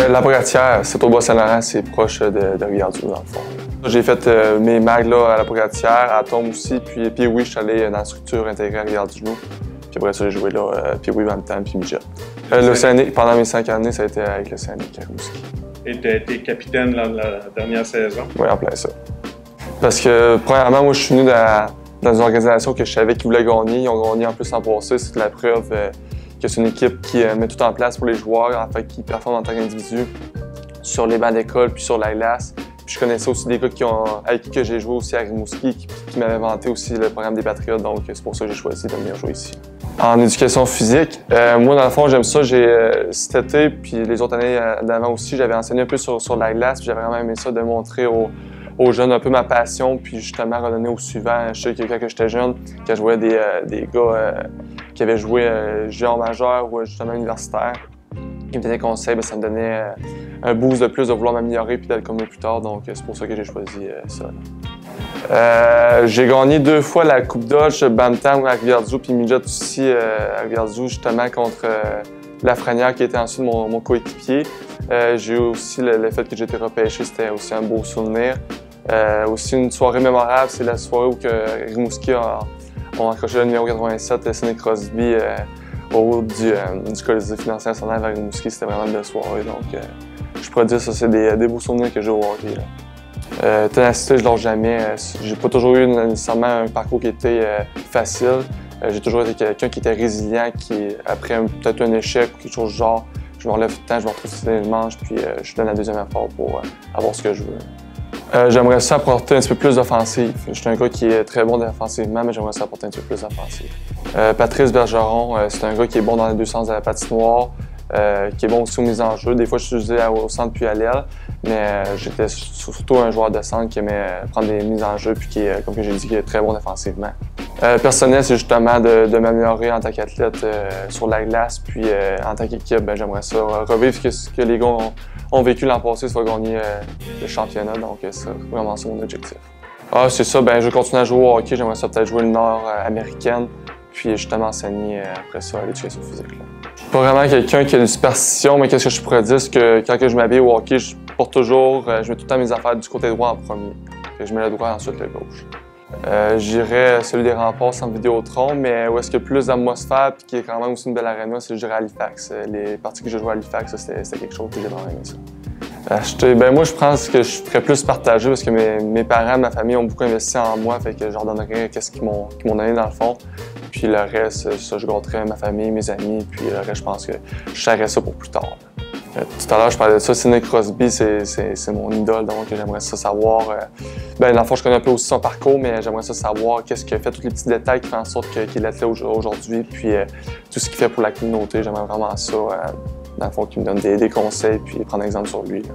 La Brocatière, c'est au Bas-Saint-Laurent, c'est proche de Rivière-du-Loup, dans le fond. J'ai fait mes mags là, à la Brocatière, à Tombe aussi, puis oui, je suis allé dans la structure intégrée à Rivière-du-Loup. Puis après ça, j'ai joué là, puis oui, Bantam, puis Midget. L'Océanique, pendant mes 5 années, ça a été avec l'Océanique à Rimouski. Et tu as été capitaine la dernière saison? Oui, en plein ça. Parce que, premièrement, moi, je suis venu dans une organisation que je savais qu'ils voulaient gagner. Ils ont gagné en plus en passé. C'est la preuve que c'est une équipe qui met tout en place pour les joueurs, en fait, qui performent en tant qu'individu sur les bancs d'école puis sur la glace. Puis je connaissais aussi des gars avec qui j'ai joué aussi à Rimouski, qui m'avaient vanté aussi le programme des Patriotes, donc c'est pour ça que j'ai choisi de venir jouer ici. En éducation physique, moi, dans le fond, j'aime ça. Cet été, puis les autres années d'avant aussi, j'avais enseigné un peu sur la glace, puis j'avais vraiment aimé ça, de montrer aux jeunes un peu ma passion, puis justement redonner au suivant. Je sais que quand j'étais jeune, quand je voyais des gars qui avaient joué junior majeur ou justement universitaire, qui me donnaient des conseils, ça me donnait un boost de plus de vouloir m'améliorer puis d'être comme eux plus tard, donc c'est pour ça que j'ai choisi ça. J'ai gagné 2 fois la Coupe Dodge Bantam à Rivière-du-Loup puis Midget aussi à Rivière-du-Loup, justement contre Lafrenière qui était ensuite mon coéquipier. J'ai eu aussi le fait que j'ai été repêché, c'était aussi un beau souvenir. Aussi une soirée mémorable, c'est la soirée où Rimouski ont accroché le numéro 87, Sidney Crosby, au haut du Colisée financier national vers Rimouski. C'était vraiment une belle soirée, donc je pourrais dire que ça, c'est des beaux souvenirs que j'ai au hockey. Ténacité, je ne lâche jamais. J'ai pas toujours eu nécessairement un parcours qui était facile. J'ai toujours été quelqu'un qui était résilient, qui, après peut-être un échec ou quelque chose du genre, je me relève tout le temps, je me retrouve sur les manches, puis je donne la deuxième effort pour avoir ce que je veux. J'aimerais ça apporter un petit peu plus d'offensive. Je suis un gars qui est très bon défensivement, mais j'aimerais ça apporter un petit peu plus d'offensive. Patrice Bergeron, c'est un gars qui est bon dans les deux sens de la patinoire, qui est bon aussi aux mises en jeu. Des fois, je suis utilisé au centre puis à l'aile, mais j'étais surtout un joueur de centre qui aimait prendre des mises en jeu puis qui, comme j'ai dit, qui est très bon défensivement. Personnel, c'est justement de m'améliorer en tant qu'athlète sur la glace, puis en tant qu'équipe, j'aimerais ça revivre ce que les gars ont vécu l'an passé, soit gagner le championnat, donc c'est vraiment ça mon objectif. C'est ça, je vais continuer à jouer au hockey, j'aimerais ça peut-être jouer le nord-américaine, puis justement enseigner après ça à l'éducation physique. Je suis pas vraiment quelqu'un qui a une superstition, mais qu'est-ce que je pourrais dire, c'est que quand je m'habille au hockey, je porte toujours, je mets tout le temps mes affaires du côté droit en premier. Je mets le droit et ensuite le gauche. J'irais celui des Remparts sans Vidéotron, mais où est-ce qu'il y a plus d'atmosphère et qui est quand même aussi une belle aréna, c'est je dirais Halifax. Les parties que j'ai jouées à Halifax, c'était quelque chose que j'ai vraiment aimé ça. Acheter, moi je pense que je ferais plus partager parce que mes parents, ma famille ont beaucoup investi en moi, fait que je leur donnerais qu'est-ce qu'ils m'ont donné dans le fond. Puis le reste, ça je gâterais ma famille, mes amis, puis le reste je pense que je serrais ça pour plus tard. Tout à l'heure, je parlais de ça, Sidney Crosby, c'est mon idole, donc j'aimerais ça savoir. Dans le fond, je connais un peu aussi son parcours, mais j'aimerais ça savoir qu'est-ce qu'il a fait, tous les petits détails qui font en sorte qu'il est là aujourd'hui, puis tout ce qu'il fait pour la communauté. J'aimerais vraiment ça, dans le fond, qu'il me donne des conseils, puis prendre exemple sur lui. Là.